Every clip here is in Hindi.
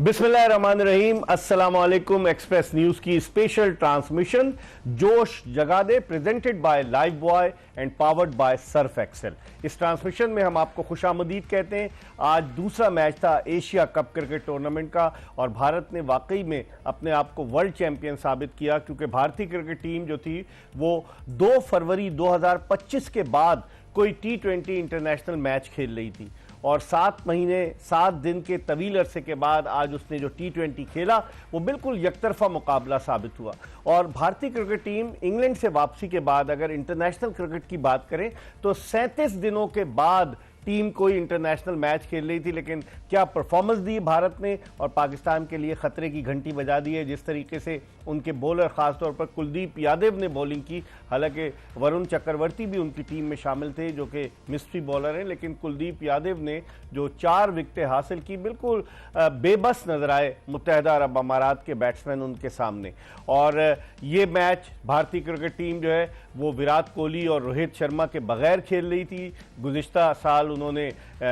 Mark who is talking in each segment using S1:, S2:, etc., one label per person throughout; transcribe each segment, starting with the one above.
S1: बिस्मिल्लाहिर्रहमानिर्रहीम, अस्सलामुअलैकुम। एक्सप्रेस न्यूज की स्पेशल ट्रांसमिशन जोश जगा दे, presented by Lifebuoy and powered by Surf Excel. इस ट्रांसमिशन में हम आपको खुशामदीद कहते हैं। आज दूसरा मैच था एशिया कप क्रिकेट टूर्नामेंट का और भारत ने वाकई में अपने आप को वर्ल्ड चैंपियन साबित किया, क्योंकि भारतीय क्रिकेट टीम जो थी वो 2 फरवरी 2025 के बाद कोई T20 इंटरनेशनल मैच खेल रही थी और 7 महीने 7 दिन के तवील अरसे के बाद आज उसने जो T20 खेला वो बिल्कुल यकतरफा मुकाबला साबित हुआ। और भारतीय क्रिकेट टीम इंग्लैंड से वापसी के बाद अगर इंटरनेशनल क्रिकेट की बात करें तो 37 दिनों के बाद टीम कोई इंटरनेशनल मैच खेल रही थी, लेकिन क्या परफॉर्मेंस दी भारत ने और पाकिस्तान के लिए खतरे की घंटी बजा दी है। जिस तरीके से उनके बॉलर खासतौर पर कुलदीप यादव ने बॉलिंग की, हालांकि वरुण चक्रवर्ती भी उनकी टीम में शामिल थे जो कि मिस्ट्री बॉलर हैं, लेकिन कुलदीप यादव ने जो 4 विकेटें हासिल की बिल्कुल बेबस नजर आए मुत्तहदा अरब अमारात के बैट्समैन उनके सामने। और ये मैच भारतीय क्रिकेट टीम जो है वो विराट कोहली और रोहित शर्मा के बगैर खेल रही थी। गुज़िश्ता साल उन्होंने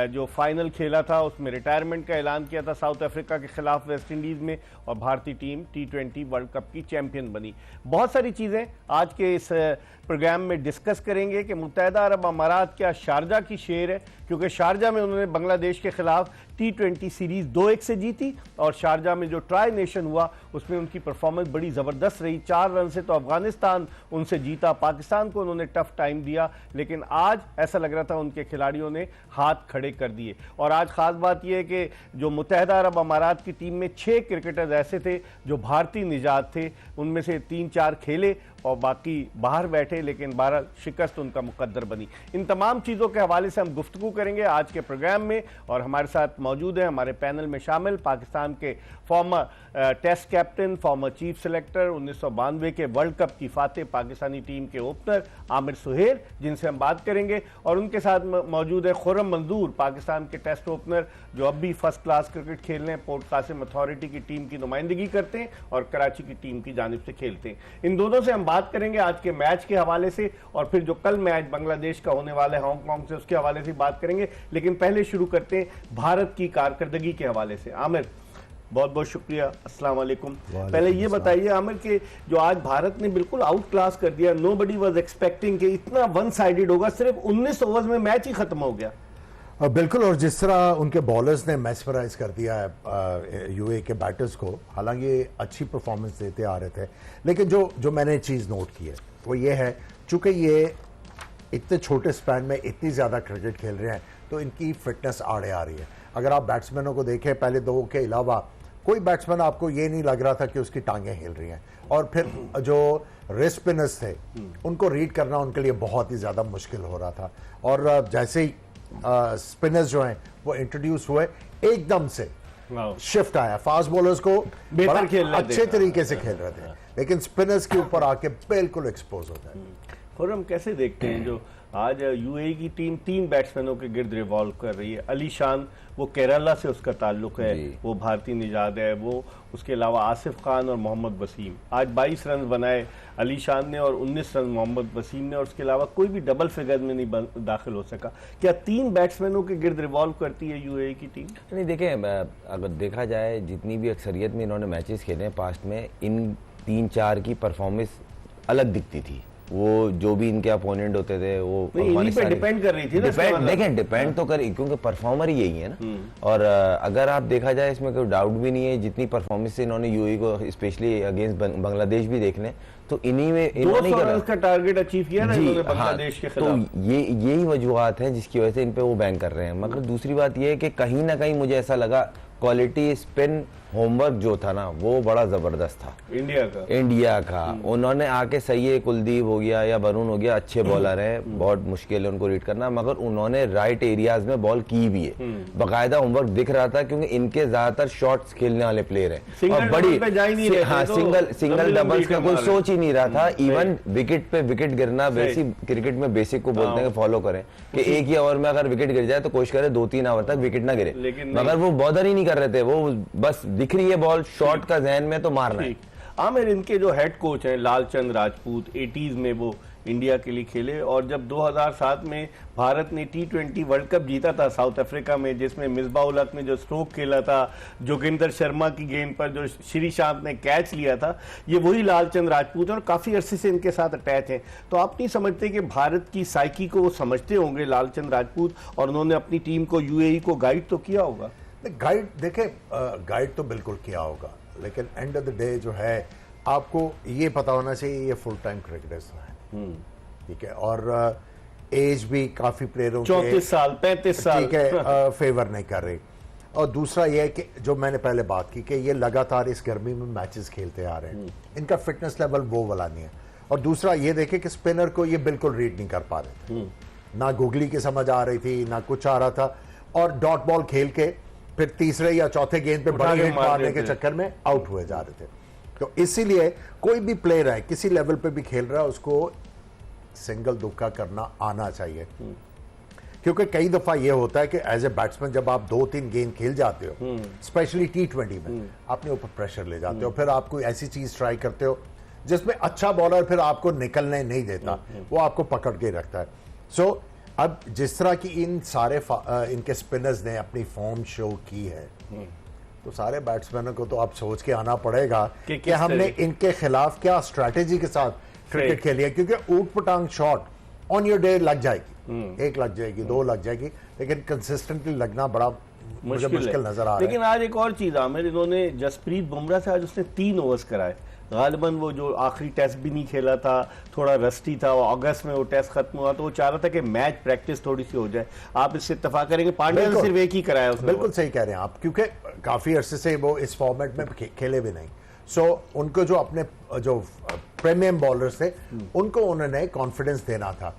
S1: जो फाइनल खेला था उसमें रिटायरमेंट का ऐलान किया था साउथ अफ्रीका के खिलाफ वेस्ट इंडीज में, और भारतीय टीम T20 वर्ल्ड कप की चैंपियन बनी। बहुत सारी चीज़ें आज के इस प्रोग्राम में डिस्कस करेंगे कि मुत्तहदा अरब अमारात क्या शारजा की शेर है, क्योंकि शारजा में उन्होंने बांग्लादेश के खिलाफ T20 सीरीज 2-1 से जीती और शारजा में जो ट्राई नेशन हुआ उसमें उनकी परफॉर्मेंस बड़ी ज़बरदस्त रही। 4 रन से तो अफगानिस्तान उनसे जीता, पाकिस्तान को उन्होंने टफ टाइम दिया, लेकिन आज ऐसा लग रहा था उनके खिलाड़ियों ने हाथ खड़े कर दिए। और आज खास बात यह है कि जो मुत्तहदा अरब अमारात की टीम में 6 क्रिकेटर्स ऐसे थे जो भारतीय निजात थे, उनमें से 3-4 खेले और बाकी बाहर बैठे, लेकिन 12 शिकस्त उनका मुकद्दर बनी। इन तमाम चीज़ों के हवाले से हम गुफ्तगू करेंगे आज के प्रोग्राम में। और हमारे साथ मौजूद है हमारे पैनल में शामिल पाकिस्तान के former test captain, former chief selector, 1992 के वर्ल्ड कप की फातेह पाकिस्तानी टीम के ओपनर आमिर सुहेल, जिनसे हम बात करेंगे। और उनके साथ मौजूद है खुर्रम मंजूर, पाकिस्तान के टेस्ट ओपनर जो अब भी फर्स्ट क्लास क्रिकेट खेल रहे हैं, पोर्ट कासिम अथॉरिटी की टीम की नुमाइंदगी करते हैं और कराची की टीम की जानिब से खेलते हैं। इन दोनों से हम बात करेंगे आज के मैच के हवाले से, और फिर जो कल मैच बांग्लादेश का होने वाला है हांगकांग से उसके हवाले से बात करेंगे। लेकिन पहले शुरू करते हैं भारत की कारकर्दगी के हवाले से। आमिर, बहुत बहुत शुक्रिया, अस्सलाम वालेकुम। पहले ये बताइए आमिर कि जो आज भारत ने बिल्कुल आउट क्लास कर दिया, नोबडी वाज एक्सपेक्टिंग कि इतना वन साइडेड होगा, सिर्फ 19 ओवर्स में मैच ही खत्म हो गया।
S2: बिल्कुल, और जिस तरह उनके बॉलर्स ने मैस्मराइज कर दिया है यूए के बैटर्स को, हालांकि अच्छी परफॉर्मेंस देते आ रहे थे, लेकिन जो मैंने चीज़ नोट की है वो ये है, चूंकि ये इतने छोटे स्पैन में इतनी ज़्यादा क्रिकेट खेल रहे हैं तो इनकी फिटनेस आड़े आ रही है। अगर आप बैट्समैनों को देखें, पहले 2 के अलावा कोई बैट्समैन आपको ये नहीं लग रहा था कि उसकी टांगें हिल रही हैं, और फिर जो रेस्ट स्पिनर्स थे उनको रीड करना उनके लिए बहुत ही ज़्यादा मुश्किल हो रहा था। और जैसे ही स्पिनर्स जो हैं वो इंट्रोड्यूस हुए, एकदम से शिफ्ट आया, फास्ट बॉलर्स को अच्छे तरीके से खेल रहे थे, लेकिन स्पिनर्स के ऊपर आके बिल्कुल एक्सपोज हो गए।
S1: खुर्रम, कैसे देखते हैं जो आज यूएई की टीम 3 बैट्समैनों के गिर्द रिवॉल्व कर रही है? अली शान, वो केरला से उसका ताल्लुक है, वो भारतीय निजात है, वो उसके अलावा आसिफ खान और मोहम्मद वसीम। आज 22 रन बनाए अली शान ने और 19 रन मोहम्मद वसीम ने, और उसके अलावा कोई भी डबल फिगर में नहीं दाखिल हो सका। क्या 3 बैट्समैनों के गिर्द रिवॉल्व करती है यूएई की टीम?
S3: नहीं, देखें, अगर देखा जाए जितनी भी अक्सरियत में इन्होंने मैचेस खेले हैं पास्ट में, इन 3-4 की परफॉर्मेंस अलग दिखती थी। वो जो भी इनके अपोनेंट होते थे वो
S1: डिपेंड कर रही थी ना,
S3: देखें डिपेंड तो कर, क्योंकि परफॉर्मर ही यही है ना। और अगर आप देखा जाए इसमें कोई डाउट भी नहीं है, जितनी परफॉर्मेंस से इन्होंने यूएई को स्पेशली अगेंस्ट बांग्लादेश भी देख लें तो इन्होंने
S1: का टारगेट अचीव किया ना बांग्लादेश के खिलाफ।
S3: तो यही वजूहत है जिसकी वजह से इन पे वो बैन कर रहे हैं। मगर दूसरी बात ये है कि कहीं ना कहीं मुझे ऐसा लगा क्वालिटी स्पिन होमवर्क जो था ना वो बड़ा जबरदस्त था इंडिया का। उन्होंने आके, सही है कुलदीप हो गया या वरुण हो गया, अच्छे बॉलर हैं, बहुत मुश्किल है उनको रीड करना, मगर उन्होंने राइट एरियाज में बॉल की भी है, बाकायदा होमवर्क दिख रहा था, क्योंकि इनके ज्यादातर शॉट्स खेलने वाले प्लेयर हैं और बड़ी सिंगल डबल्स का कोई सोच ही नहीं रहा था। इवन विकेट पे विकेट गिरना, वैसी क्रिकेट में बेसिक को बोलते हैं फॉलो करें कि एक ही ओवर में अगर विकेट गिर जाए तो कोशिश करें 2-3 ओवर तक विकेट ना गिरे, मगर वो बॉदर ही नहीं कर रहे थे, वो बस दिख रही है बॉल शॉट का जहन में तो मारना है।
S1: आमिर, इनके जो हेड कोच हैं लालचंद राजपूत, 80s में वो इंडिया के लिए खेले। और जब 2007 में भारत ने T20 वर्ल्ड कप जीता था साउथ अफ्रीका में, जिसमें मिसबाह-उल हक ने जो स्ट्रोक खेला था, जोगिंदर शर्मा की गेंद पर जो श्रीशांत ने कैच लिया था, ये वही लालचंद राजपूत है और काफी अरसे से इनके साथ अटैच हैं। तो आप नहीं समझते कि भारत की साइकी को वो समझते होंगे लालचंद राजपूत, और उन्होंने अपनी टीम को, यूएई को गाइड तो किया होगा?
S2: गाइड देखे, गाइड तो बिल्कुल किया होगा, लेकिन एंड ऑफ द डे जो है आपको ये पता होना चाहिए ये फुल टाइम क्रिकेटर्स हैं, ठीक है, और एज भी काफी प्लेयरों
S1: 34 साल 35 साल,
S2: ठीक है, फेवर नहीं कर रही। और दूसरा ये है कि जो मैंने पहले बात की कि ये लगातार इस गर्मी में मैचेस खेलते आ रहे हैं, इनका फिटनेस लेवल वो वाला नहीं है। और दूसरा ये देखे कि स्पिनर को ये बिल्कुल रीड नहीं कर पा रहे थे, ना गुगली की समझ आ रही थी, ना कुछ आ रहा था, और डॉट बॉल खेल के फिर तीसरे या चौथे गेंद पे बड़ी हिट मारने के चक्कर में आउट हुए जा रहे थे। तो इसीलिए कोई भी प्लेयर है, किसी लेवल पे भी खेल रहा है, उसको सिंगल दुक्का करना आना चाहिए, क्योंकि कई दफा यह होता है कि एज ए बैट्समैन जब आप 2-3 गेंद खेल जाते हो, स्पेशली T20 में, अपने ऊपर प्रेशर ले जाते हो, फिर आप कोई ऐसी चीज ट्राई करते हो जिसमें अच्छा बॉलर फिर आपको निकलने नहीं देता, वो आपको पकड़ के रखता है। सो अब जिस तरह की इन सारे इनके स्पिनर्स ने अपनी फॉर्म शो की है, तो सारे बैट्समैनों को तो आप सोच के आना पड़ेगा कि हमने इनके खिलाफ क्या स्ट्रैटेजी के साथ क्रिकेट खेली है, क्योंकि ऊट पटांग शॉट ऑन योर डे लग जाएगी, एक लग जाएगी, दो लग जाएगी, लेकिन कंसिस्टेंटली लगना बड़ा मुझे मुश्किल नजर आ रहा है।
S1: लेकिन आज एक और चीज आमिर, इन्होंने जसप्रीत बुमराह से आज उसने 3 ओवर्स कराए। गालिबन वो जो आखिरी टेस्ट भी नहीं खेला था, थोड़ा रस्टी था, अगस्त में वो टेस्ट खत्म हुआ, तो वो चाह रहा था कि मैच प्रैक्टिस थोड़ी सी हो जाए। आप इससे इत्तेफाक करेंगे? पांड्या ने सिर्फ एक ही कराया उसने।
S2: बिल्कुल सही कह रहे हैं आप, क्योंकि काफी अरसे से वो इस फॉर्मेट में खेले भी नहीं। सो उनको जो अपने जो प्रीमियम बॉलर्स थे, उनको उन्होंने कॉन्फिडेंस देना था।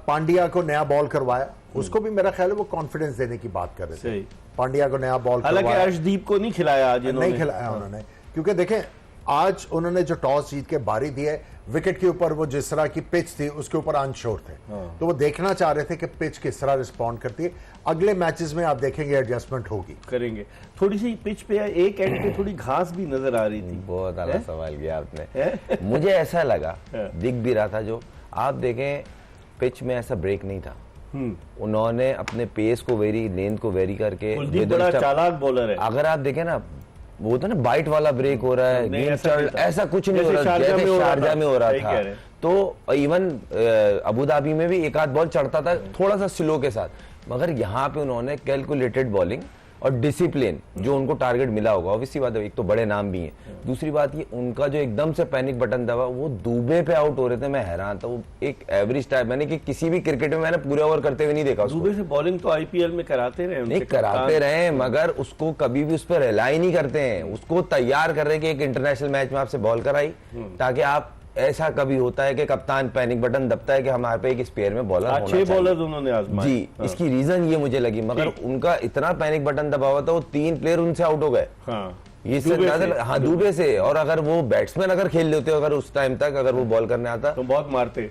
S2: पांड्या को नया बॉल करवाया, उसको भी मेरा ख्याल है वो कॉन्फिडेंस देने की बात कर रहे थे। पांड्या को नया बॉल
S1: हालांकि अर्शदीप को नहीं खिलाया आज,
S2: नहीं खिलाया उन्होंने, क्योंकि देखें आज उन्होंने जो टॉस जीत के बारी दी है, विकेट के ऊपर वो जिस तरह की पिच थी उसके ऊपर अनश्योर थे, तो वो देखना चाह रहे थे कि पिच किस तरह रिस्पॉन्ड करती है। अगले मैचेस में आप देखेंगे एडजस्टमेंट होगी,
S1: करेंगे। थोड़ी सी पिच पे एक एंड पे थोड़ी घास भी नजर आ रही थी।
S3: बहुत आला सवाल किया आपने। मुझे ऐसा लगा, दिख भी रहा था, जो आप देखें पिच में ऐसा ब्रेक नहीं था। उन्होंने अपने पेस को वेरी, लेंथ को वेरी करके,
S1: बड़ा चालाक बॉलर है।
S3: अगर आप देखें ना, वो होता है ना बाइट वाला ब्रेक हो रहा है, गेम चल, ऐसा कुछ नहीं हो रहा, जैसे शारजा में हो रहा था। तो इवन अबू धाबी में भी एक आध बॉल चढ़ता था थोड़ा सा स्लो के साथ, मगर यहाँ पे उन्होंने कैलकुलेटेड बॉलिंग और डिसिप्लिन, जो उनको टारगेट मिला होगा, ऑब्वियसली बात है, एक तो बड़े नाम भी हैं, दूसरी बात ये उनका जो एकदम से पैनिक बटन दबा, वो दुबे पे आउट हो रहे थे, मैं हैरान था। वो एक एवरेज टाइप, मैंने कि किसी भी क्रिकेट में मैंने पूरे ओवर करते हुए नहीं देखा।
S1: दुबे से बॉलिंग तो आईपीएल में कराते रहे,
S3: नहीं कराते रहे, मगर उसको कभी भी उस पर रिलाई नहीं करते हैं, उसको तैयार कर रहे कि एक इंटरनेशनल मैच में आपसे बॉल कराई, ताकि आप, ऐसा कभी होता है कि कप्तान पैनिक बटन दबता है कि हमारे पे एक स्पेयर में बॉलर होना चाहिए।
S1: 6 बॉलर उन्होंने आजमाए।
S3: जी, इसकी रीजन ये मुझे लगी, मगर उनका इतना पैनिक बटन दबा हुआ था, वो 3 प्लेयर उनसे आउट हो गए। ये हाँ, दुबे से। और अगर वो बैट्समैन अगर खेल लेते हो, अगर उस टाइम तक अगर वो बॉल करने आता
S1: तो बहुत मारते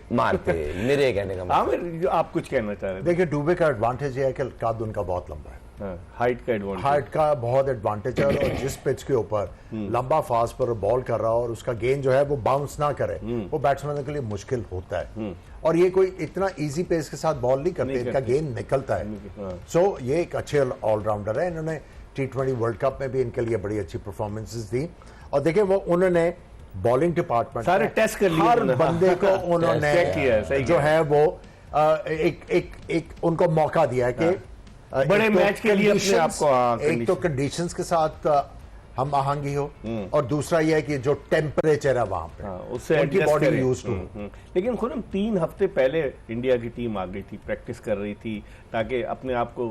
S3: मेरे कहने का
S1: मतलब। आप कुछ कहना चाह रहे थे?
S2: देखिए दुबे का एडवांटेज ये है कि कद उनका बहुत लंबा है,
S1: हाइट का एडवांटेज,
S2: हाइट का बहुत एडवांटेज है, और जिस पिच के ऊपर लंबा फास्ट पर बॉल कर रहा हो और उसका गेंद जो है वो बाउंस ना करे, वो बैट्समैन के लिए मुश्किल होता है। और ये कोई इतना इजी पेस के साथ बॉल नहीं करते, इनका गेंद निकलता है। सो ये एक अच्छे ऑलराउंडर है। इन्होंने T20 वर्ल्ड कप में भी इनके लिए बड़ी अच्छी परफॉर्मेंसेस दी, और देखिए वो उन्होंने बॉलिंग डिपार्टमेंट
S1: सारे टेस्ट कर लिए,
S2: हर बंदे को उन्होंने जो है वो एक उनको मौका दिया है कि
S1: बड़े मैच के लिए अपने आप को,
S2: एक तो कंडीशंस के साथ हम आहंगी हो, और दूसरा यह है कि जो टेम्परेचर है वहां पे,
S1: उससे
S2: उनकी बॉडी यूज्ड हो।
S1: लेकिन खुद 3 हफ्ते पहले इंडिया की टीम आ गई थी, प्रैक्टिस कर रही थी, ताकि अपने आप को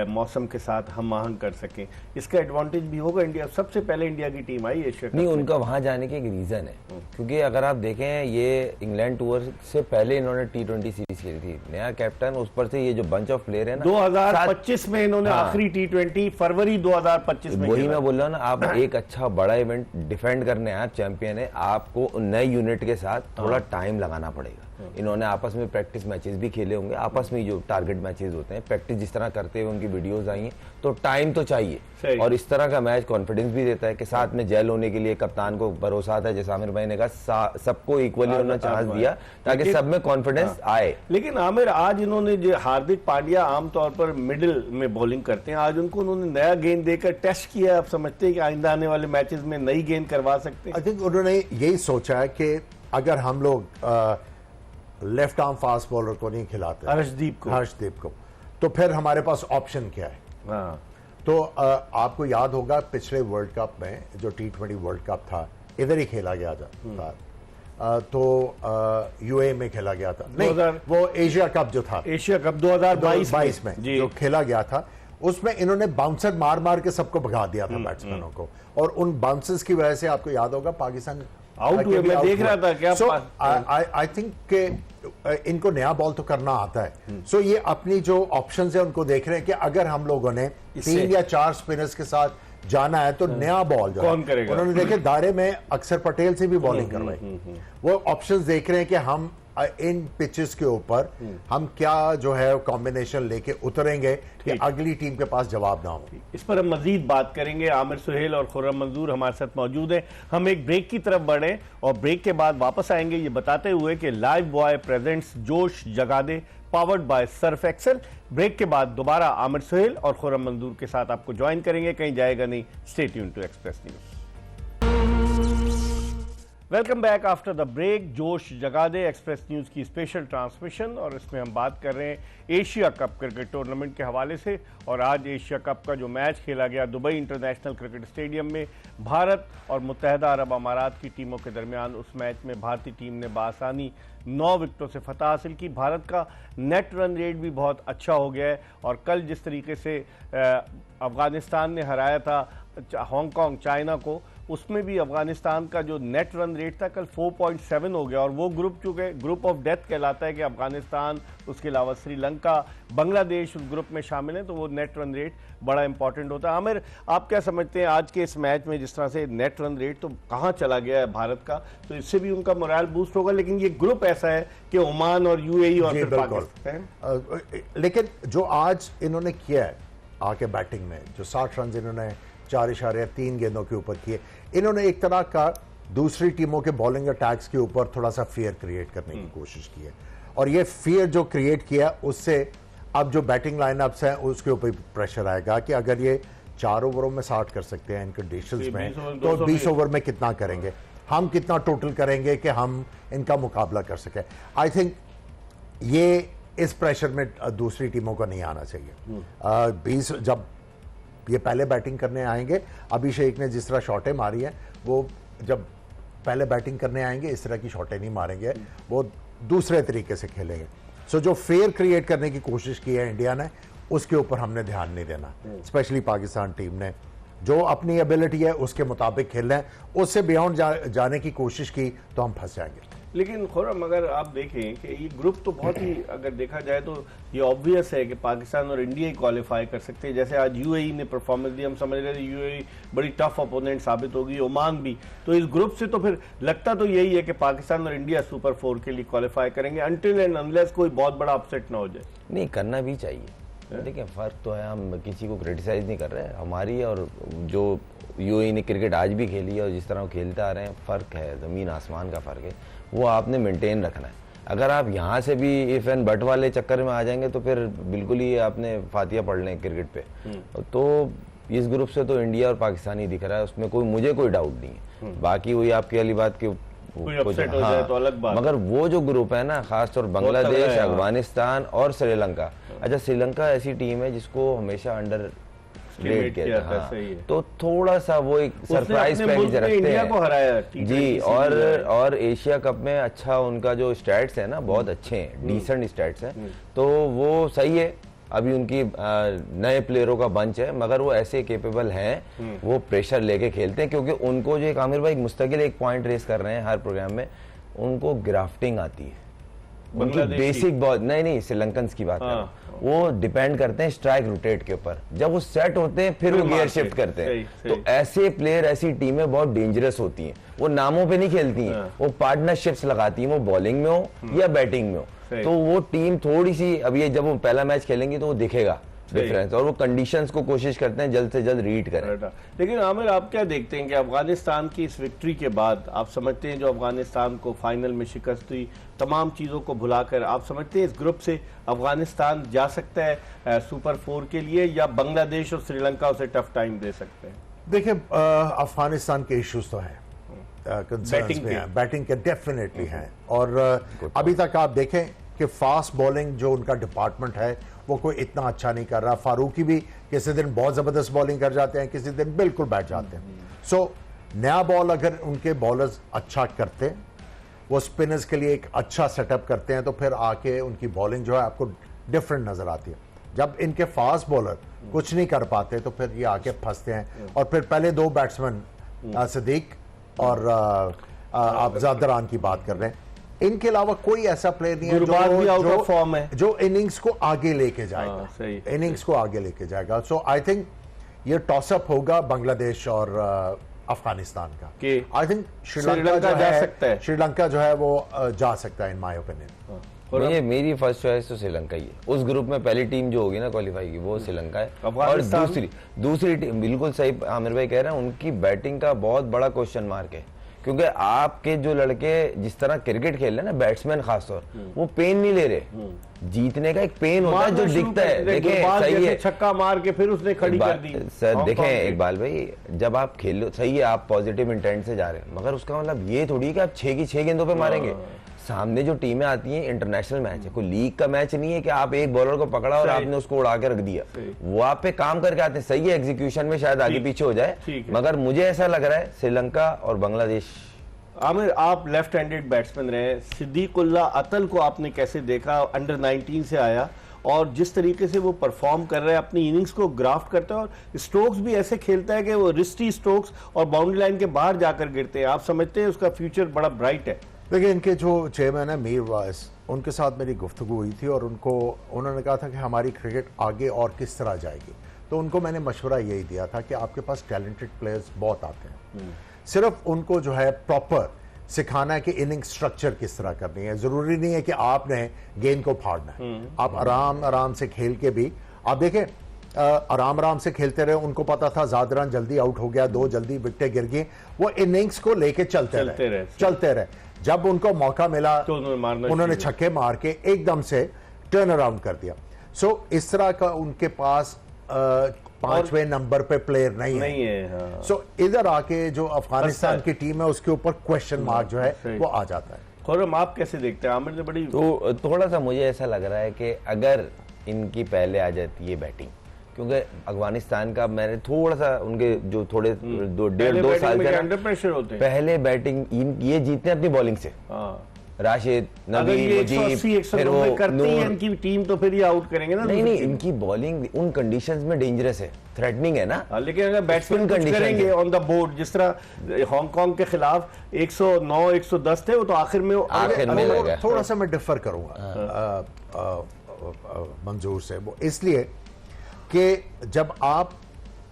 S1: मौसम के साथ हम आहंग कर सकें। इसका एडवांटेज भी होगा। इंडिया सबसे पहले इंडिया की टीम आई एशिया कप
S3: नहीं, उनका वहां जाने के एक रीजन है, क्योंकि अगर आप देखें ये इंग्लैंड टूर से पहले इन्होंने T20 सीरीज खेली थी, नया कैप्टन, उस पर से ये जो बंच ऑफ प्लेयर है ना,
S1: 2025 में इन्होंने आखिरी T20 फरवरी 2025 में,
S3: वही मैं बोल रहा हूँ ना, आप एक अच्छा बड़ा इवेंट डिफेंड करने आप चैंपियन है, आपको नए यूनिट के साथ थोड़ा टाइम लगाना पड़ेगा। इन्होंने आपस में प्रैक्टिस मैचेस भी खेले होंगे, आपस में जो टारगेट मैचेस होते हैं, प्रैक्टिस जिस तरह करते हुए उनकी वीडियोस आई हैं, तो टाइम तो चाहिए। और इस तरह का मैच कॉन्फिडेंस भी देता है कि साथ में जेल होने के लिए कप्तान को भरोसा आता है, जैसे आमिर भाई ने कहा सबको इक्वली उन्होंने चांस दिया ताकि सब में कॉन्फिडेंस आए।
S1: लेकिन आमिर, आज इन्होंने जो हार्दिक पांड्या आमतौर पर मिडिल में बॉलिंग करते हैं, आज उनको उन्होंने नया गेंद देकर टेस्ट किया। आप समझते हैं कि आइंदा आने वाले मैचेस में नई गेंद करवा सकते हैं?
S2: आई थिंक उन्होंने यही सोचा है कि अगर हम लोग लेफ्ट आर्म फास्ट बॉलर को नहीं खिलाते, हर्षदीप को, तो फिर हमारे पास ऑप्शन क्या है?
S1: हाँ।
S2: तो आपको याद होगा पिछले वर्ल्ड कप में जो T20 वर्ल्ड कप था, इधर ही खेला गया था। तो यूए में खेला गया था, नहीं वो एशिया कप जो था,
S1: एशिया कप 2022 में
S2: जो खेला गया था, उसमें इन्होंने बाउंसर मार मार के सबको भगा दिया था बैट्समैनों को, और उन बाउंसर्स की वजह से आपको याद होगा पाकिस्तान
S1: आउट हुए। मैं देख रहा था क्या।
S2: सो आई थिंक के इनको नया बॉल तो करना आता है। सो ये अपनी जो ऑप्शंस है उनको देख रहे हैं कि अगर हम लोगों ने 3 या 4 स्पिनर्स के साथ जाना है तो नया बॉल जो
S1: कौन करेगा?
S2: उन्होंने देखे दायरे में अक्षर पटेल से भी बॉलिंग करवाई। वो ऑप्शंस देख रहे हैं कि हम इन पिचेस के ऊपर हम क्या जो है कॉम्बिनेशन लेके उतरेंगे कि अगली टीम के पास जवाब ना हो।
S1: इस पर हम मजीद बात करेंगे। आमिर सुहेल और खुर्रम मंजूर हमारे साथ मौजूद हैं। हम एक ब्रेक की तरफ बढ़े और ब्रेक के बाद वापस आएंगे ये बताते हुए कि लाइव बॉय प्रेजेंट्स जोश जगा दे powered by Surf Excel. Break के बाद दोबारा आमिर सुहेल और खुर्रम मंजूर के साथ आपको ज्वाइन करेंगे, कहीं जाएगा नहीं। Stay tuned to Express News. Welcome back after the break. जोश जगा दे एक्सप्रेस न्यूज की स्पेशल ट्रांसमिशन, और इसमें हम बात कर रहे हैं एशिया कप क्रिकेट टूर्नामेंट के हवाले से। और आज एशिया कप का जो मैच खेला गया दुबई इंटरनेशनल क्रिकेट स्टेडियम में भारत और मुत्तहदा अरब अमारात की टीमों के दरमियान, उस मैच में भारतीय टीम ने बासानी 9 विकेटों से फतह हासिल की। भारत का नेट रन रेट भी बहुत अच्छा हो गया है, और कल जिस तरीके से अफगानिस्तान ने हराया था हांगकांग चाइना को, उसमें भी अफगानिस्तान का जो नेट रन रेट था कल 4.7 हो गया। और वो ग्रुप चूंकि ग्रुप ऑफ डेथ कहलाता है कि अफगानिस्तान, उसके अलावा श्रीलंका, बांग्लादेश उस ग्रुप में शामिल हैं, तो वो नेट रन रेट बड़ा इंपॉर्टेंट होता है। आमिर, आप क्या समझते हैं आज के इस मैच में जिस तरह से नेट रन रेट तो कहाँ चला गया है भारत का, तो इससे भी उनका मोरल बूस्ट होगा। लेकिन ये ग्रुप ऐसा है कि ओमान और यूएई और फिर पाकिस्तान।
S2: लेकिन जो आज इन्होंने किया है आके बैटिंग में, जो 60 रन इन्होंने 4.3 गेंदों के ऊपर किए, इन्होंने एक तरह का दूसरी टीमों के बॉलिंग अटैक्स के ऊपर थोड़ा सा फियर क्रिएट करने की कोशिश की है। और ये फियर जो क्रिएट किया, उससे अब जो बैटिंग लाइनअप्स हैं उसके ऊपर प्रेशर आएगा कि अगर ये 4 ओवरों में 60 कर सकते हैं इन कंडीशंस में, तो 20 ओवर में कितना करेंगे, हम कितना टोटल करेंगे कि हम इनका मुकाबला कर सकें। आई थिंक ये इस प्रेशर में दूसरी टीमों को नहीं आना चाहिए। 20 जब ये पहले बैटिंग करने आएंगे, अभिषेक ने जिस तरह शॉटें मारी हैं, वो जब पहले बैटिंग करने आएंगे इस तरह की शॉटें नहीं मारेंगे, वो दूसरे तरीके से खेलेंगे। सो जो फेयर क्रिएट करने की कोशिश की है इंडिया ने, उसके ऊपर हमने ध्यान नहीं देना। स्पेशली पाकिस्तान टीम ने जो अपनी एबिलिटी है उसके मुताबिक खेलना है, उससे बियॉन्ड जाने की कोशिश की तो हम फंस जाएंगे।
S1: लेकिन खुर्रम, अगर आप देखें कि ये ग्रुप तो बहुत ही, अगर देखा जाए तो ये ऑब्वियस है कि पाकिस्तान और इंडिया ही क्वालिफाई कर सकते हैं। जैसे आज यूएई ने परफॉर्मेंस दी, हम समझ रहे थे यूएई बड़ी टफ अपोनेंट साबित होगी, ओमान भी। तो इस ग्रुप से तो फिर लगता तो यही है कि पाकिस्तान और इंडिया सुपर 4 के लिए क्वालिफाई करेंगे, अनटिल एंड अनलेस कोई बहुत बड़ा अपसेट ना हो जाए।
S3: नहीं, करना भी चाहिए। देखिए फ़र्क तो है, हम किसी को क्रिटिसाइज नहीं कर रहे हैं। हमारी और जो यूएई ने क्रिकेट आज भी खेली है और जिस तरह वो खेलते आ रहे हैं, फ़र्क है, ज़मीन आसमान का फ़र्क है। वो आपने मेंटेन रखना है। अगर आप यहाँ से भी इफ एंड बट वाले चक्कर में आ जाएंगे तो फिर बिल्कुल ही आपने फातिया पढ़ लें क्रिकेट पे। तो इस ग्रुप से तो इंडिया और पाकिस्तान ही दिख रहा है, उसमें मुझे कोई डाउट नहीं है। बाकी वही आपकी वाली बात की
S1: अपसेट हो जाए तो अलग बात।
S3: मगर वो जो ग्रुप है ना, खासतौर बांग्लादेश, अफगानिस्तान और श्रीलंका। अच्छा, श्रीलंका ऐसी टीम है जिसको हमेशा अंडर रेट किया था। हाँ। तो थोड़ा सा वो एक सरप्राइज पैकेज रखते हैं
S1: को हराया
S3: जी। और एशिया कप में अच्छा उनका जो स्टैट्स है ना, बहुत अच्छे हैं, डिसेंट स्टैट्स हैं, तो वो सही है। अभी उनकी नए प्लेयरों का बंच है, मगर वो ऐसे केपेबल हैं, वो प्रेशर लेके खेलते हैं। क्योंकि उनको जो एक आमिर भाई मुस्तकिल एक पॉइंट रेस कर रहे हैं हर प्रोग्राम में, उनको ग्राफ्टिंग आती है। उनकी बेसिक बॉल नहीं श्रीलंकन की बात है, वो डिपेंड करते हैं स्ट्राइक रोटेट के ऊपर। जब वो सेट होते हैं फिर वो गियर शिफ्ट करते हैं। तो ऐसे प्लेयर, ऐसी टीमें बहुत डेंजरस होती हैं। वो नामों पे नहीं खेलती हैं, वो पार्टनरशिप्स लगाती हैं, वो बॉलिंग में हो या बैटिंग में हो। तो वो टीम थोड़ी सी, अब ये जब वो पहला मैच खेलेंगी तो वो दिखेगा डिफरेंस, और वो कंडीशंस को कोशिश करते हैं जल्द से जल्द रीड करें।
S1: लेकिन आमिर, आप क्या देखते हैं कि अफगानिस्तान की इस विक्ट्री के बाद आप समझते हैं जो अफगानिस्तान को फाइनल में शिकस्त हुई, तमाम चीज़ों को भुलाकर आप समझते हैं इस ग्रुप से अफगानिस्तान जा सकता है सुपर 4 के लिए, या बांग्लादेश और श्रीलंका उसे टफ टाइम दे सकते हैं?
S2: देखिए, अफगानिस्तान के इश्यूज तो हैं, बैटिंग के डेफिनेटली हैं, और अभी तक आप देखें कि फास्ट बॉलिंग जो उनका डिपार्टमेंट है वो कोई इतना अच्छा नहीं कर रहा। फारूकी भी किसी दिन बहुत ज़बरदस्त बॉलिंग कर जाते हैं, किसी दिन बिल्कुल बैठ जाते हैं। सो नया बॉल अगर उनके बॉलर्स अच्छा करते हैं, वो स्पिनर्स के लिए एक अच्छा सेटअप करते हैं, तो फिर आके उनकी बॉलिंग जो है आपको डिफरेंट नज़र आती है। जब इनके फास्ट बॉलर कुछ नहीं कर पाते तो फिर ये आके फंसते हैं। और फिर पहले दो बैट्समैन सिद्दीक और आप ज़ादरान की बात कर रहे हैं, इनके अलावा कोई ऐसा प्लेयर नहीं है जो इनिंग्स को आगे लेके जाएगा, इनिंग्स को आगे लेके जाएगा। सो आई थिंक ये टॉसअप होगा बांग्लादेश और अफगानिस्तान का। आई थिंक श्रीलंका जो है वो जा सकता है इन माय ओपिनियन।
S3: मेरी फर्स्ट चॉइस तो श्रीलंका ही है। उस ग्रुप में पहली टीम जो होगी ना क्वालिफाई की, वो श्रीलंका है। और दूसरी टीम, बिल्कुल सही आमिर भाई कह रहे हैं, उनकी बैटिंग का बहुत बड़ा क्वेश्चन मार्क है। क्योंकि आपके जो लड़के जिस तरह क्रिकेट खेल रहे हैं ना, बैट्समैन खासतौर, वो पेन नहीं ले रहे। जीतने का एक पेन होता है जो दिखता है। देखिए सही है,
S1: छक्का मार के फिर उसने खड़ी कर दी।
S3: सर देखें इकबाल भाई, जब आप खेल लो, सही है आप पॉजिटिव इंटेंट से जा रहे हैं, मगर उसका मतलब ये थोड़ी कि आप 6 की 6 गेंदों पे मारेंगे। सामने जो टीमें आती हैं, इंटरनेशनल मैच है, कोई लीग का मैच नहीं है कि आप एक बॉलर को पकड़ा और आपने उसको उड़ा के रख दिया। वो आप पे काम करके आते हैं। सही है, एग्जीक्यूशन में शायद आगे पीछे हो जाए, मगर मुझे ऐसा लग रहा है श्रीलंका और बांग्लादेश।
S1: आमिर, आप लेफ्ट हैंडेड बैट्समैन रहे, सिद्दीकुल्लाह अतल को आपने कैसे देखा? अंडर 19 से आया और जिस तरीके से वो परफॉर्म कर रहा है, अपनी इनिंग्स को ग्राफ्ट करता है और स्ट्रोक्स भी ऐसे खेलता है कि वो रिस्टी स्ट्रोक्स और बाउंड्री लाइन के बाहर जाकर गिरते हैं। आप समझते हैं उसका फ्यूचर बड़ा ब्राइट है?
S2: देखिए, इनके जो चेयरमैन है मीर वाइस, उनके साथ मेरी गुफ्तगू हुई थी और उन्होंने कहा था कि हमारी क्रिकेट आगे और किस तरह जाएगी। तो उनको मैंने मशवरा यही दिया था कि आपके पास टैलेंटेड प्लेयर्स बहुत आते हैं, सिर्फ उनको जो है प्रॉपर सिखाना है कि इनिंग स्ट्रक्चर किस तरह करनी है। जरूरी नहीं है कि आपने गेंद को फाड़ना है, आप आराम आराम से खेल के भी, आप देखें आराम आराम से खेलते रहे। उनको पता था ज़ादरान जल्दी आउट हो गया, 2 जल्दी विकेटें गिर गई, वो इनिंग्स को लेके चलते रहे। जब उनको मौका मिला तो उन्होंने छक्के मार के एकदम से टर्न अराउंड कर दिया। सो इस तरह का उनके पास 5वें नंबर पे प्लेयर नहीं है। सो इधर आके जो अफगानिस्तान की टीम है उसके ऊपर क्वेश्चन मार्क जो है वो आ जाता है।
S1: खुर्रम, आप कैसे देखते हैं? आमिर ने बड़ी
S3: तो थोड़ा सा मुझे ऐसा लग रहा है कि अगर इनकी पहले आ जाती है बैटिंग, क्योंकि अफगानिस्तान का मैंने थोड़ा सा उनके जो थोड़े 1.5-2 साल के
S1: अंडर प्रेशर होते हैं,
S3: पहले बैटिंग ये जीतते हैं अपनी बॉलिंग से। राशिद, नबी, मुजीब, फिर वो
S1: करती है इनकी टीम, तो फिर ये आउट करेंगे ना।
S3: नहीं, इनकी बॉलिंग उन कंडीशंस में डेंजरस है, थ्रेटनिंग है ना।
S1: लेकिन अगर बैट्समैन करेंगे ऑन द बोर्ड, जिस तरह हांगकांग के खिलाफ 109 110 थे, वो तो आखिर में
S2: थोड़ा सा मैं डिफर करूंगा मंजूर से, वो इसलिए कि जब आप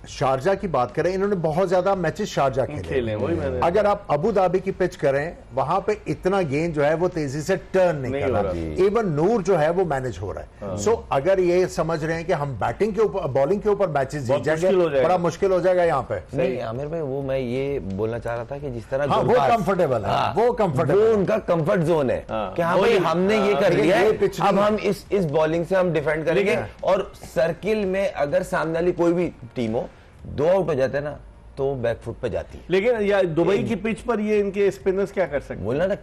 S2: शारजा की बात करें, इन्होंने बहुत ज्यादा मैचेस शारजा खेले। अगर आप अबू धाबी की पिच करें, वहां पे इतना गेंद जो है वो तेजी से टर्न नहीं कर रहा। इवन नूर जो है वो मैनेज हो रहा है। सो अगर ये समझ रहे हैं कि हम बैटिंग के ऊपर, बॉलिंग के ऊपर मैचेस जीत जाएंगे, बड़ा मुश्किल हो जाएगा यहाँ पे।
S3: नहीं आमिर भाई, वो मैं ये बोलना चाह रहा था कि जिस तरह
S2: वो कंफर्टेबल है, वो
S3: उनका कंफर्ट जोन है कि हाँ भाई हमने ये कर लिया है, अब हम इस बॉलिंग से हम डिफेंड करेंगे। और सर्किल में अगर सामने वाली कोई भी टीम हो, 2 आउट हो जाते हैं ना, तो बैकफुट पे जाती है।
S1: लेकिन या दुबई की पिच पर ये इनके स्पिनर्स क्या कर सकते हैं?
S3: बोला ना,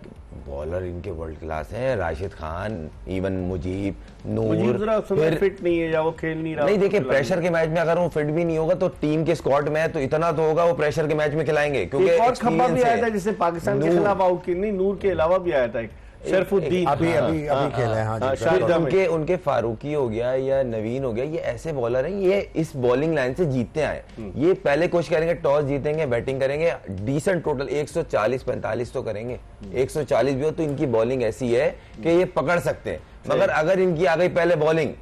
S3: बॉलर इनके वर्ल्ड क्लास हैं, राशिद खान, इवन मुजीब, नूर,
S1: फिर फिट नहीं है या वो खेल नहीं रहा।
S3: नहीं, देखिए प्रेशर के मैच में अगर वो फिट भी नहीं होगा तो टीम के स्क्वाड में है तो इतना तो होगा वो प्रेशर के मैच में खिलाएंगे। क्योंकि
S1: एक और खबर भी आया था जिससे पाकिस्तान के खिलाफ आउट की, नहीं नूर के अलावा भी आया था, शरफुद्दीन
S2: अभी खेले हैं। हाँ जी,
S3: उनके फारूकी हो गया या नवीन हो गया, ये ऐसे बॉलर हैं, ये इस बॉलिंग लाइन से जीतते आए। ये पहले कोशिश करेंगे, टॉस जीतेंगे, बैटिंग करेंगे, डिसेंट टोटल 140-45 तो करेंगे। 140 भी हो तो इनकी बॉलिंग ऐसी है कि ये पकड़ सकते हैं। मगर अगर इनकी आ गई पहले बॉलिंग,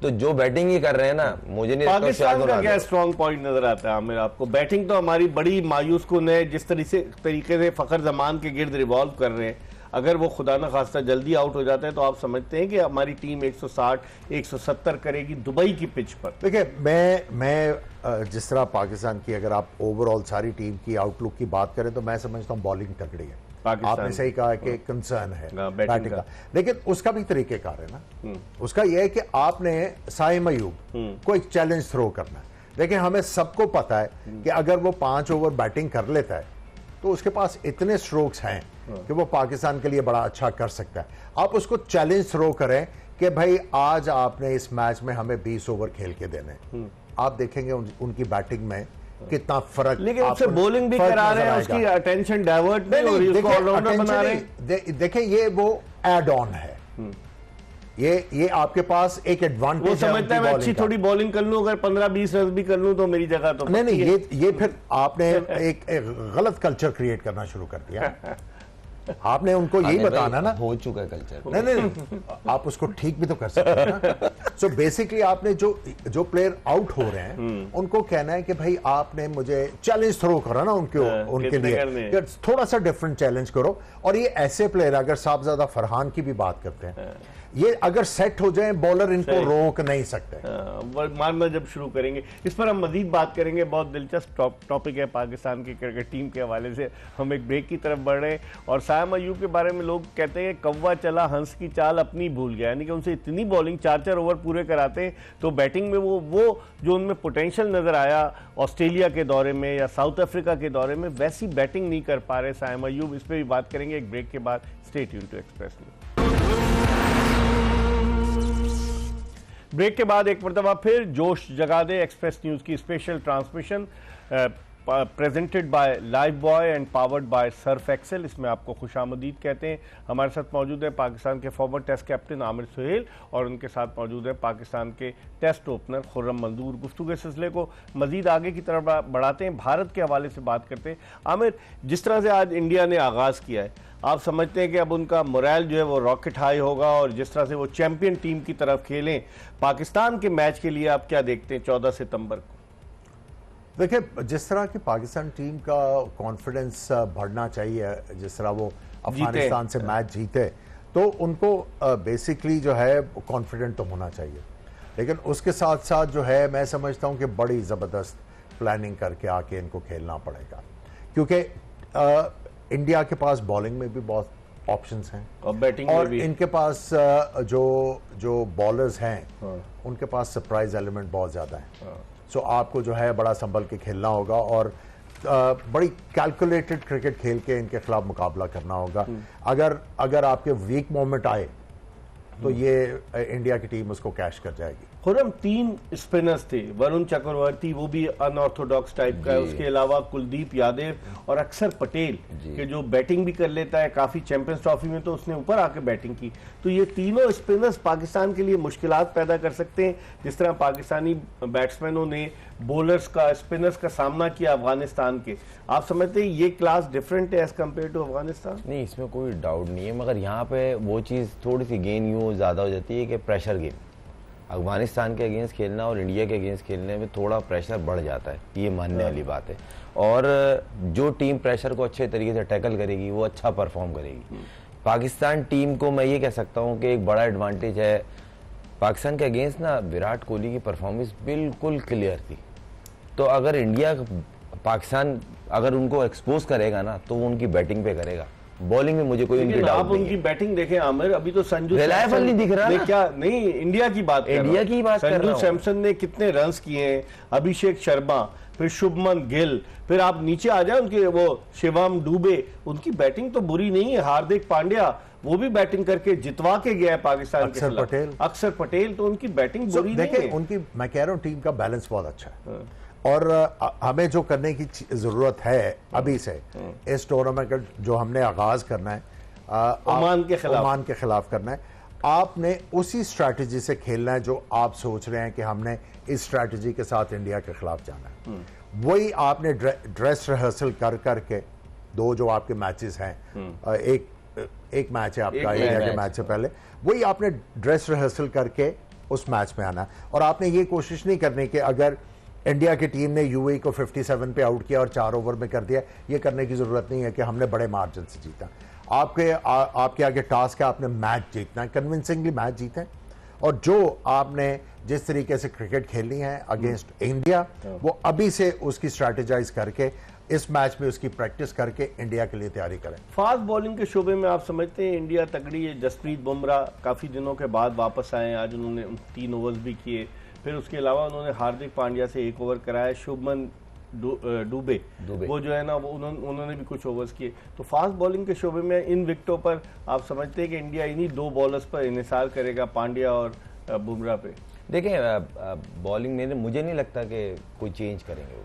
S3: तो जो बैटिंग ही कर रहे हैं ना, मुझे नहीं लगता
S1: पाकिस्तान का क्या स्ट्रॉन्ग पॉइंट नजर आता है आमिर आपको? बैटिंग तो हमारी बड़ी मायूस कुन है, जिस तरीके से फखर जमान के गिर्द रिवॉल्व कर रहे हैं। अगर वो खुदा न खास्ता जल्दी आउट हो जाता है तो आप समझते हैं कि हमारी टीम 160-170 करेगी दुबई की पिच पर?
S2: देखिए, मैं जिस तरह पाकिस्तान की अगर आप ओवरऑल सारी टीम की आउटलुक की बात करें तो मैं समझता हूँ बॉलिंग तगड़ी है। आपने सही कहा कि कंसर्न है बैटिंग का, लेकिन उसका भी तरीकेकार है ना। उसका यह है कि आपने साइम अयूब को एक चैलेंज थ्रो करना है। देखिए, हमें सबको पता है कि अगर वो 5 ओवर बैटिंग कर लेता है तो उसके पास इतने स्ट्रोक्स हैं कि वो पाकिस्तान के लिए बड़ा अच्छा कर सकता है। आप उसको चैलेंज थ्रो करें कि भाई आज आपने इस मैच में हमें 20 ओवर खेल के देने। आप देखेंगे उनकी बैटिंग में कितना फर्क।
S1: लेकिन उससे बॉलिंग भी करा रहे हैं, उसकी अटेंशन डाइवर्ट नहीं हो रही, उसको ऑलराउंडर बना रहे हैं।
S2: देखें, ये वो एड ऑन है। ये आपके पास एक एडवांटेज
S1: वो समझता है मैं अच्छी थोड़ी बॉलिंग कर लूं, अगर 15-20 रन भी कर लूं तो मेरी जगह तो
S2: नहीं, ये फिर आपने एक गलत कल्चर क्रिएट करना शुरू कर दिया। आपने उनको यही बताना ना,
S3: हो चुका है कल्चर।
S2: नहीं, आप उसको ठीक भी तो कर सकते हैं ना। सो बेसिकली आपने जो प्लेयर आउट हो रहे हैं उनको कहना है कि भाई आपने मुझे चैलेंज थ्रो करो ना उनके लिए, थोड़ा सा डिफरेंट चैलेंज करो। और ये ऐसे प्लेयर, अगर साहबजादा फरहान की भी बात करते हैं, ये अगर सेट हो जाए बॉलर इनको रोक नहीं सकते।
S1: मारना जब शुरू करेंगे, इस पर हम मजीद बात करेंगे। बहुत दिलचस्प टॉपिक है पाकिस्तान की क्रिकेट टीम के हवाले से। हम एक ब्रेक की तरफ बढ़ रहे हैं और साइम अयूब के बारे में लोग कहते हैं कौवा चला हंस की चाल अपनी भूल गया, यानी कि उनसे इतनी बॉलिंग 4-4 ओवर पूरे कराते तो बैटिंग में वो जो उनमें पोटेंशियल नजर आया ऑस्ट्रेलिया के दौरे में या साउथ अफ्रीका के दौरे में, वैसी बैटिंग नहीं कर पा रहे साइम अयूब। इस पर भी बात करेंगे एक ब्रेक के बाद। Stay tuned to Express News. Break के बाद एक मरतबा फिर जोश जगा दे एक्सप्रेस न्यूज की special transmission presented by Lifebuoy and powered by Surf Excel. इसमें आपको खुशामदीद कहते हैं। हमारे साथ मौजूद है पाकिस्तान के former test captain Aamir Sohail और उनके साथ मौजूद है पाकिस्तान के टेस्ट ओपनर खुर्रम मंजूर। गुफ्तगू के सिलसिले को मजीद आगे की तरफ बढ़ाते हैं, भारत के हवाले से बात करते हैं। आमिर, जिस तरह से आज इंडिया ने आगाज़ किया है, आप समझते हैं कि अब उनका मोरल जो है वो रॉकेट हाई होगा और जिस तरह से वो चैंपियन टीम की तरफ खेलें, पाकिस्तान के मैच के लिए आप क्या देखते हैं 14 सितंबर को?
S2: देखिए, जिस तरह की पाकिस्तान टीम का कॉन्फिडेंस बढ़ना चाहिए, जिस तरह वो अफगानिस्तान से मैच जीते, तो उनको बेसिकली जो है कॉन्फिडेंट तो होना चाहिए। लेकिन उसके साथ साथ जो है मैं समझता हूं कि बड़ी ज़बरदस्त प्लानिंग करके आके इनको खेलना पड़ेगा, क्योंकि इंडिया के पास बॉलिंग में भी बहुत ऑप्शंस हैं
S1: और बैटिंग
S2: और
S1: में भी।
S2: इनके पास जो बॉलर्स हैं उनके पास सरप्राइज एलिमेंट बहुत ज़्यादा है। सो आपको जो है बड़ा संभल के खेलना होगा और बड़ी कैलकुलेटेड क्रिकेट खेल के इनके खिलाफ मुकाबला करना होगा। अगर आपके वीक मोमेंट आए तो ये इंडिया की टीम उसको कैश कर जाएगी।
S1: खुर्रम 3 स्पिनर्स थे, वरुण चक्रवर्ती वो भी अनऑर्थोडॉक्स टाइप का है, उसके अलावा कुलदीप यादव और अक्षर पटेल के जो बैटिंग भी कर लेता है, काफी चैंपियंस ट्रॉफी में तो उसने ऊपर आके बैटिंग की। तो ये तीनों स्पिनर्स पाकिस्तान के लिए मुश्किलात पैदा कर सकते हैं, जिस तरह पाकिस्तानी बैट्समैनों ने बॉलर्स का स्पिनर्स का सामना किया अफगानिस्तान के। आप समझते हैं ये क्लास डिफरेंट है एज कम्पेयर टू अफगानिस्तान?
S3: नहीं, इसमें कोई डाउट नहीं है, मगर यहाँ पे वो चीज़ थोड़ी सी गेम यूँ ज़्यादा हो जाती है कि प्रेशर गेम। अफगानिस्तान के अगेंस्ट खेलना और इंडिया के अगेंस्ट खेलने में थोड़ा प्रेशर बढ़ जाता है, ये मानने वाली बात है। और जो टीम प्रेशर को अच्छे तरीके से टैकल करेगी वो अच्छा परफॉर्म करेगी। पाकिस्तान टीम को मैं ये कह सकता हूँ कि एक बड़ा एडवांटेज है पाकिस्तान के अगेंस्ट ना, विराट कोहली की परफॉर्मेंस बिल्कुल क्लियर थी। तो अगर इंडिया पाकिस्तान अगर उनको एक्सपोज करेगा ना तो वो उनकी बैटिंग पे करेगा, बॉलिंग में मुझे कोई उनकी डाउट
S1: आप उनकी बैटिंग देखें आमिर, अभी तो संजू
S3: रिलायबल नहीं दिख रहा ना।
S1: क्या नहीं, इंडिया की बात संजू सैमसन ने कितने रन्स किए हैं, अभिषेक शर्मा, फिर शुभमन गिल, फिर आप नीचे आ जाए उनके वो शिवम दुबे, उनकी बैटिंग तो बुरी नहीं है। हार्दिक पांड्या वो भी बैटिंग करके जितवा के गया है पाकिस्तान के खिलाफ। अक्षर पटेल, तो उनकी बैटिंग बुरी नहीं है।
S2: उनकी, मैं कह रहा हूँ टीम का बैलेंस बहुत अच्छा है और हमें जो करने की जरूरत है अभी से, इस टूर्नामेंट का जो हमने आगाज करना है,
S1: ओमान के खिलाफ
S2: करना है। आपने उसी स्ट्रैटेजी से खेलना है जो आप सोच रहे हैं कि हमने इस स्ट्रैटेजी के साथ इंडिया के खिलाफ जाना है। वही आपने ड्रेस रिहर्सल कर करके दो जो आपके मैचेस हैं, एक मैच है आपका इंडिया के मैच से पहले, वही आपने ड्रेस रिहर्सल करके उस मैच में आना है। और आपने ये कोशिश नहीं करनी कि अगर इंडिया की टीम ने यूएई को 57 पे आउट किया और 4 ओवर में कर दिया, ये करने की जरूरत नहीं है कि हमने बड़े मार्जिन से जीता। आपके आगे टास्क है, आपने मैच जीतना है, कन्विंसिंगली मैच जीते। और जो आपने जिस तरीके से क्रिकेट खेलनी है अगेंस्ट इंडिया, वो अभी से उसकी स्ट्रैटेजाइज करके इस मैच में उसकी प्रैक्टिस करके इंडिया के लिए तैयारी करें।
S1: फास्ट बॉलिंग के शोबे में आप समझते हैं इंडिया तगड़ी है? जसप्रीत बुमराह काफी दिनों के बाद वापस आए, आज उन्होंने 3 ओवर्स भी किए, फिर उसके अलावा उन्होंने हार्दिक पांड्या से 1 ओवर कराया, शुभमन डुबे वो जो है ना वो उन्होंने भी कुछ ओवर्स किए। तो फास्ट बॉलिंग के शोबे में इन विकेटों पर आप समझते हैं कि इंडिया इन्हीं 2 बॉलर्स पर इन्हिसार करेगा, पांड्या और बुमराह पे?
S3: देखिए बॉलिंग में मुझे नहीं लगता कि कोई चेंज करेंगे वो।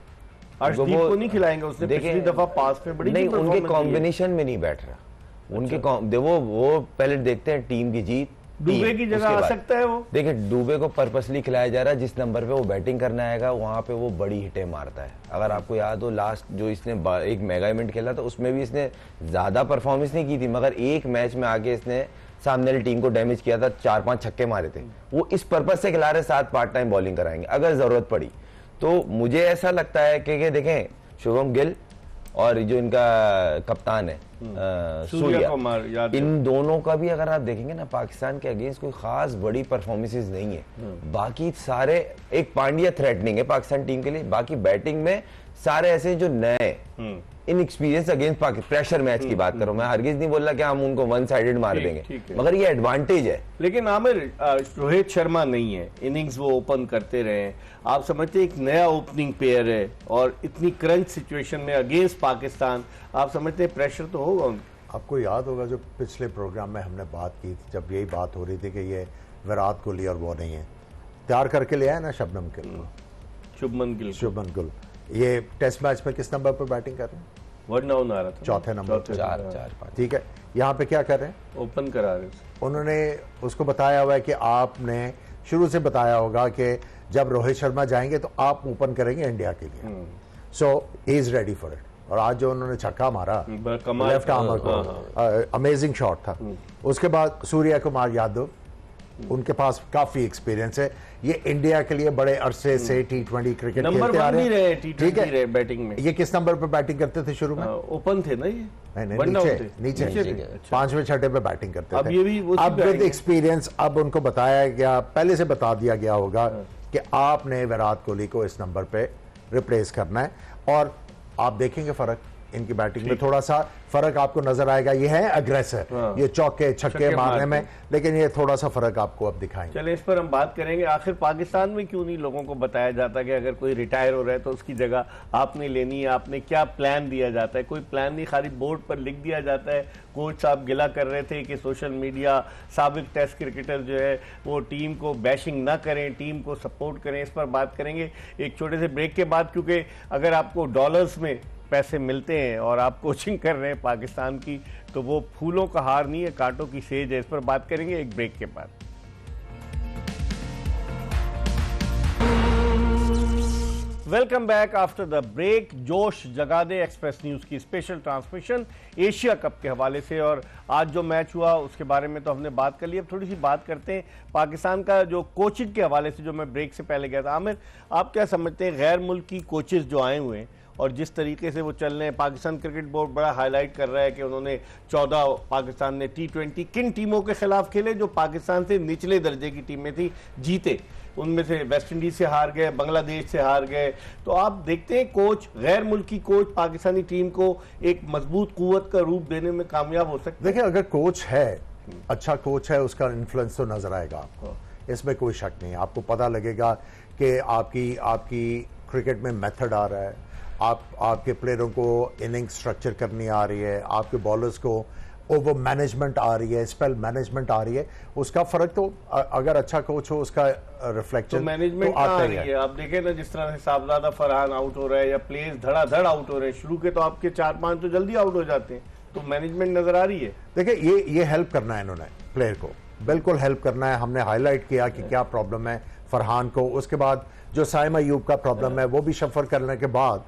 S1: अर्शदीप को नहीं खिलाएंगे, उसने पिछली दफा पास पे बड़ी
S3: नहीं, उनके कॉम्बिनेशन में नहीं बैठ रहा। उनके वो पहले देखते हैं टीम की जीत,
S1: डुबे की जगह आ सकता है वो।
S3: देखिए डुबे को पर्पसली खिलाया जा रहा है, जिस नंबर पे वो बैटिंग करना आएगा वहां पे वो बड़ी हिटें मारता है। अगर आपको याद हो लास्ट जो इसने एक मेगा इवेंट खेला था उसमें भी इसने ज्यादा परफॉर्मेंस नहीं की थी, मगर एक मैच में आके इसने सामने वाली टीम को डैमेज किया था, 4-5 छक्के मारे थे। वो इस पर्पज से खिला रहे, 7 पार्ट टाइम बॉलिंग कराएंगे अगर जरूरत पड़ी। तो मुझे ऐसा लगता है कि देखें शुभम गिल और जो इनका कप्तान है सूर्या, इन दोनों का भी अगर आप देखेंगे ना पाकिस्तान के अगेंस्ट कोई खास बड़ी परफॉर्मेंसेस नहीं है। बाकी सारे, एक पांड्या थ्रेटनिंग है पाकिस्तान टीम के लिए, बाकी बैटिंग में सारे ऐसे जो नए इनएक्सपीरियंस अगेंस्ट प्रेशर मैच की बात करो, मैं हरगिज नहीं बोल रहा कि हम उनको वन साइडेड मार देंगे, मगर ये एडवांटेज है।
S1: लेकिन आमिर, रोहित शर्मा नहीं है, इनिंग्स वो ओपन करते रहे, आप समझते हैं एक नया ओपनिंग पेयर है और इतनी क्रंच सिचुएशन में अगेंस्ट पाकिस्तान, आप समझते हैं प्रेशर तो होगा उनको?
S2: आपको याद होगा जो पिछले प्रोग्राम में हमने बात की थी, जब यही बात हो रही थी कि ये विराट कोहली और वो नहीं है, तैयार करके ले आया ना शुभमन गिल। ये टेस्ट मैच में किस नंबर पर बैटिंग कर रहे हैं?
S1: 1 डाउन आ रहा था,
S2: चौथे नंबर पे,
S3: 4-5।
S2: ठीक है, यहाँ पे क्या कर रहे हैं?
S1: ओपन करा रहे।
S2: उन्होंने उसको बताया हुआ है कि आपने शुरू से बताया होगा कि जब रोहित शर्मा जाएंगे तो आप ओपन करेंगे इंडिया के लिए, so he is ready for it. और आज जो उन्होंने छक्का मारा लेफ्ट आर्मर को, अमेजिंग शॉट था। उसके बाद सूर्या कुमार यादव, उनके पास काफी एक्सपीरियंस है, ये इंडिया के लिए बड़े अरसे से T20 क्रिकेट खेलते आ रहे हैं। ठीक है,
S1: बैटिंग में
S2: ये किस नंबर पर बैटिंग करते थे शुरू में?
S1: ओपन थे ना ये?
S2: नहीं, नीचे 5वें 6ठे पे बैटिंग करते
S1: थे।
S2: अब विद एक्सपीरियंस अब उनको बताया गया, पहले से बता दिया गया होगा कि आपने विराट कोहली को इस नंबर पे रिप्लेस करना है, और आप देखेंगे फर्क इनकी बैटिंग में, थोड़ा सा फर्क आपको नजर आएगा। ये है अग्रेसर, ये चौके छक्के मारने में, लेकिन ये थोड़ा सा फर्क आपको अब दिखाएंगे।
S1: चले इस पर हम बात करेंगे। आखिर पाकिस्तान में क्यों नहीं लोगों को बताया जाता कि अगर कोई रिटायर हो रहा है तो उसकी जगह आपने लेनी है, आपने क्या प्लान दिया जाता है? कोई प्लान नहीं, खाली बोर्ड पर लिख दिया जाता है। कोच साहब गिला कर रहे थे कि सोशल मीडिया, साबिक टेस्ट क्रिकेटर जो है वो टीम को बैशिंग ना करें, टीम को सपोर्ट करें। इस पर बात करेंगे एक छोटे से ब्रेक के बाद, क्योंकि अगर आपको डॉलर्स में पैसे मिलते हैं और आप कोचिंग कर रहे हैं पाकिस्तान की, तो वो फूलों का हार नहीं है, कांटों की सेज है। इस पर बात करेंगे एक ब्रेक के बाद। Welcome back after the break. जोश जगा दे एक्सप्रेस न्यूज की स्पेशल ट्रांसमिशन एशिया कप के हवाले से, और आज जो मैच हुआ उसके बारे में तो हमने बात कर ली। अब थोड़ी सी बात करते हैं पाकिस्तान का जो कोचिंग के हवाले से, जो मैं ब्रेक से पहले गया था। आमिर, आप क्या समझते हैं गैर मुल्की कोचेज जो आए हुए हैं और जिस तरीके से वो चल रहे हैं? पाकिस्तान क्रिकेट बोर्ड बड़ा हाईलाइट कर रहा है कि उन्होंने 14 पाकिस्तान ने T20 किन टीमों के खिलाफ खेले जो पाकिस्तान से निचले दर्जे की टीमें थी, जीते। उनमें से वेस्ट इंडीज से हार गए, बांग्लादेश से हार गए। तो आप देखते हैं कोच, गैर मुल्की कोच पाकिस्तानी टीम को एक मजबूत कुव्वत का रूप देने में कामयाब हो सकते?
S2: देखिए, अगर कोच है, अच्छा कोच है, उसका इन्फ्लुएंस तो नजर आएगा आपको, इसमें कोई शक नहीं। आपको पता लगेगा कि आपकी क्रिकेट में मेथड आ रहा है, आपके प्लेयरों को इनिंग स्ट्रक्चर करनी आ रही है, आपके बॉलर्स को ओवर मैनेजमेंट आ रही है, स्पेल मैनेजमेंट आ रही है। उसका फर्क तो अगर अच्छा कोच हो उसका रिफ्लेक्शन
S1: तो मैनेजमेंट आ रही है। आप देखें ना जिस तरह से साहबजादा फरहान आउट हो रहा है या प्लेयर्स धड़ाधड़ आउट हो रहे हैं। शुरू के तो आपके 4-5 तो जल्दी आउट हो जाते हैं, तो मैनेजमेंट नजर आ रही है।
S2: देखिए ये हेल्प करना है इन्होंने प्लेयर को, बिल्कुल हेल्प करना है। हमने हाईलाइट किया कि क्या प्रॉब्लम है फरहान को, उसके बाद जो साइम अयूब का प्रॉब्लम है वो भी शफर करने के बाद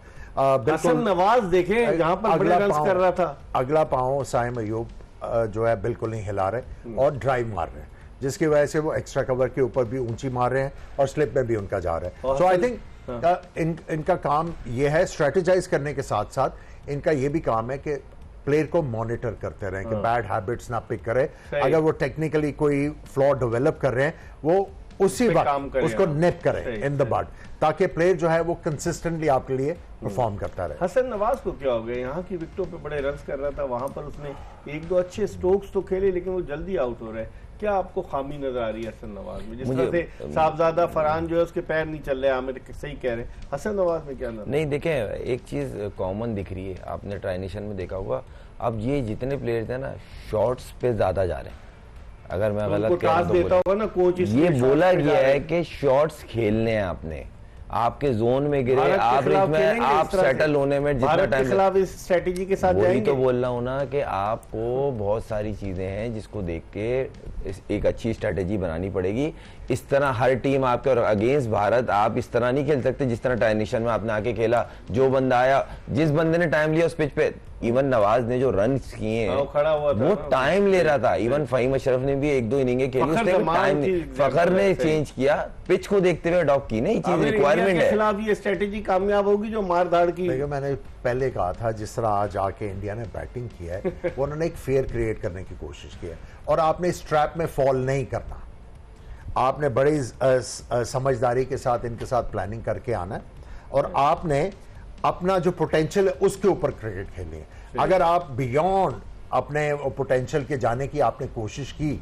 S1: हसन नवाज देखें जहां पर बड़े रन्स कर रहा था,
S2: अगला पांव साइम अयूब जो है बिल्कुल नहीं हिला रहे और ड्राइव मार रहे हैं, जिसकी वजह से वो एक्स्ट्रा कवर के ऊपर भी ऊंची मार रहे हैं और स्लिप में भी उनका जा रहा है। सो आई थिंक इनका काम ये है स्ट्रेटेजाइज करने के साथ साथ इनका ये भी काम है कि प्लेयर को मॉनिटर करते रहें कि बैड हैबिट्स ना पिक करे। अगर वो टेक्निकली कोई फ्लॉ डेवलप कर रहे हैं वो उसी वक्त उसको निप करें इन द बड, ताकि प्लेयर जो है वो कंसिस्टेंटली आपके लिए परफॉर्म करता रहे।
S1: हसन नवाज को क्या हो गया, यहाँ की विकेटों पे बड़े रन्स कर रहा था, वहां पर उसने एक दो अच्छे स्ट्रोक्स तो खेले लेकिन वो जल्दी आउट हो रहे हैं। क्या आपको खामी नजर आ रही है हसन नवाज में? जिस तरह से साहबजादा फरहान जो है उसके पैर नहीं चल रहे, आमिर सही कह रहे हैं, हसन नवाज में क्या नजर?
S3: नहीं देखें, एक चीज कॉमन दिख रही है, आपने ट्राइनेशन में देखा होगा, अब ये जितने प्लेयर थे ना शॉट्स पे ज्यादा जा रहे हैं। अगर मैं गलत कह रहा हूं
S1: देता होगा ना कोच,
S3: ये बोला गया है कि शॉट्स खेलने हैं आपने, आपके जोन में गिरे, आप में आप सेटल होने में जितना टाइम
S1: खिलाफ इस स्ट्रेटेजी के साथ
S3: जाएंगे। तो बोल रहा हूं ना कि आपको बहुत सारी चीजें हैं जिसको देख के एक अच्छी स्ट्रेटेजी बनानी पड़ेगी। इस तरह हर टीम आपके और अगेंस्ट भारत आप इस तरह नहीं खेल सकते जिस तरह ट्राइनेशन में आपने आके खेला। जो बंदा आया, जिस बंदे ने टाइम लिया उस पिच पे, इवन नवाज ने जो रन किए हैं वो टाइम ले रहा था। इवन फहीम अशरफ ने भी एक दो इनिंगें खेली, उसने टाइम, फखर ने चेंज किया, पिच को देखते हुए अडॉप्ट की। नहीं, चीज रिक्वायरमेंट है।
S1: खिलाफ ये स्ट्रेटेजी कामयाब होगी जो मार धाड़ की।
S2: देखिए मैंने पहले कहा था जिस तरह आज आके इंडिया ने बैटिंग किया है वो उन्होंने एक फेयर क्रिएट करने की कोशिश की है, और आपने इस ट्रैप में फॉल नहीं करना। आपने बड़ी समझदारी के साथ इनके साथ प्लानिंग करके आना है और आपने अपना जो पोटेंशियल है उसके ऊपर क्रिकेट खेलनी है। अगर आप बियॉन्ड अपने पोटेंशियल के जाने की आपने कोशिश की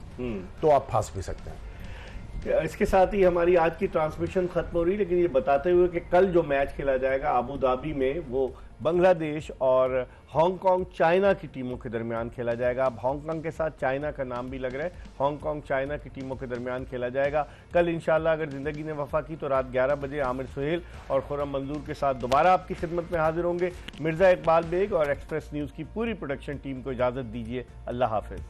S2: तो आप फंस भी सकते हैं।
S1: इसके साथ ही हमारी आज की ट्रांसमिशन खत्म हो रही है, लेकिन ये बताते हुए कि कल जो मैच खेला जाएगा अबू धाबी में वो बांग्लादेश और हांगकांग चाइना की टीमों के दरमियान खेला जाएगा। अब हांगकांग के साथ चाइना का नाम भी लग रहा है, हांगकांग चाइना की टीमों के दरमियान खेला जाएगा। कल इंशाल्लाह अगर जिंदगी ने वफा की तो रात 11 बजे आमिर सुहेल और खुर्रम मंजूर के साथ दोबारा आपकी खिदमत में हाजिर होंगे। मिर्जा इकबाल बेग और एक्सप्रेस न्यूज़ की पूरी प्रोडक्शन टीम को इजाज़त दीजिए। अल्लाह हाफिज।